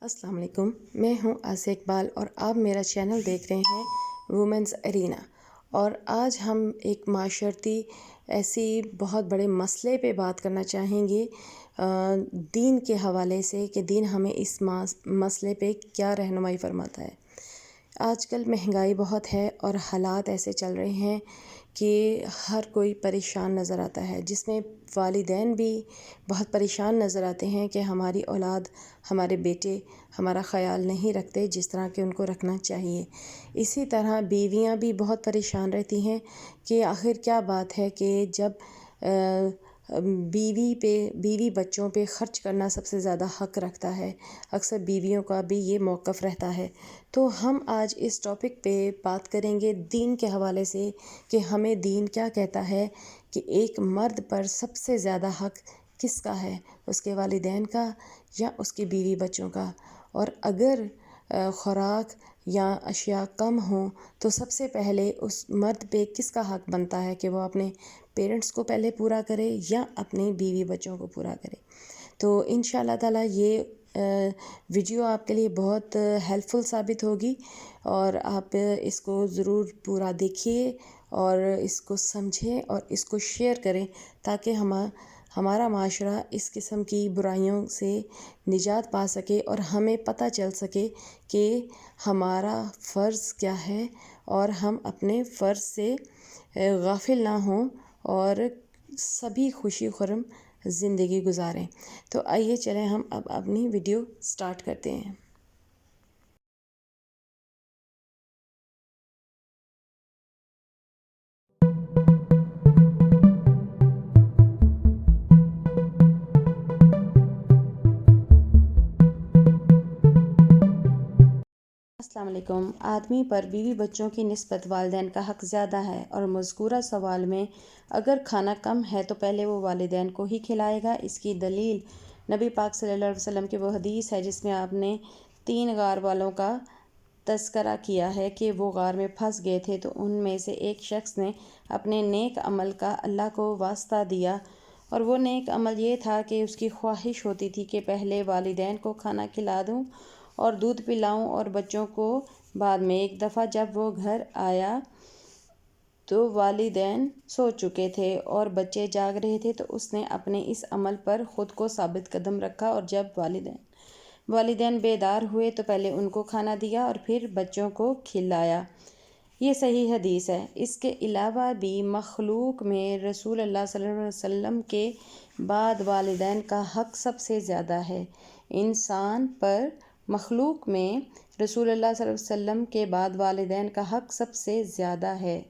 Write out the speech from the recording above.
السلام علیکم، میں ہوں آسیہ اقبال اور آپ میرا چینل دیکھ رہے ہیں وومنز ارینا۔ اور آج ہم ایک معاشرتی ایسی بہت بڑے مسئلے پہ بات کرنا چاہیں گے دین کے حوالے سے کہ دین ہمیں اس مسئلے پہ کیا رہنمائی فرماتا ہے۔ آج کل مہنگائی بہت ہے اور حالات ایسے چل رہے ہیں کہ ہر کوئی پریشان نظر آتا ہے، جس میں والدین بھی بہت پریشان نظر آتے ہیں کہ ہماری اولاد، ہمارے بیٹے ہمارا خیال نہیں رکھتے جس طرح کہ ان کو رکھنا چاہیے۔ اسی طرح بیویاں بھی بہت پریشان رہتی ہیں کہ آخر کیا بات ہے کہ جب بیوی بچوں پہ خرچ کرنا سب سے زیادہ حق رکھتا ہے، اکثر بیویوں کا بھی یہ موقف رہتا ہے۔ تو ہم آج اس ٹاپک پہ بات کریں گے دین کے حوالے سے کہ ہمیں دین کیا کہتا ہے کہ ایک مرد پر سب سے زیادہ حق کس کا ہے، اس کے والدین کا یا اس کی بیوی بچوں کا۔ اور اگر خوراک یا اشیاء کم ہوں تو سب سے پہلے اس مرد پہ کس کا حق بنتا ہے کہ وہ اپنے پیرنٹس کو پہلے پورا کرے یا اپنی بیوی بچوں کو پورا کرے۔ تو انشاءاللہ تعالیٰ یہ ویڈیو آپ کے لیے بہت ہیلپ فل ثابت ہوگی اور آپ اس کو ضرور پورا دیکھیے اور اس کو سمجھیں اور اس کو شیئر کریں تاکہ ہمارا معاشرہ اس قسم کی برائیوں سے نجات پا سکے اور ہمیں پتہ چل سکے کہ ہمارا فرض کیا ہے اور ہم اپنے فرض سے غافل نہ ہوں اور سبھی خوشی خرم زندگی گزاریں۔ تو آئیے چلیں ہم اب اپنی ویڈیو سٹارٹ کرتے ہیں۔ السلام علیکم۔ آدمی پر بیوی بچوں کی نسبت والدین کا حق زیادہ ہے اور مذکورہ سوال میں اگر کھانا کم ہے تو پہلے وہ والدین کو ہی کھلائے گا۔ اس کی دلیل نبی پاک صلی اللہ علیہ وسلم کی وہ حدیث ہے جس میں آپ نے 3 غار والوں کا تذکرہ کیا ہے کہ وہ غار میں پھنس گئے تھے تو ان میں سے ایک شخص نے اپنے نیک عمل کا اللہ کو واسطہ دیا، اور وہ نیک عمل یہ تھا کہ اس کی خواہش ہوتی تھی کہ پہلے والدین کو کھانا کھلا دوں اور دودھ پلاؤں اور بچوں کو بعد میں۔ ایک دفعہ جب وہ گھر آیا تو والدین سو چکے تھے اور بچے جاگ رہے تھے، تو اس نے اپنے اس عمل پر خود کو ثابت قدم رکھا اور جب والدین بیدار ہوئے تو پہلے ان کو کھانا دیا اور پھر بچوں کو کھلایا۔ یہ صحیح حدیث ہے۔ اس کے علاوہ بھی مخلوق میں رسول اللہ صلی اللہ علیہ وسلم کے بعد والدین کا حق سب سے زیادہ ہے۔ انسان پر مخلوق میں رسول اللہ صلی اللہ علیہ وسلم کے بعد والدین کا حق سب سے زیادہ ہے۔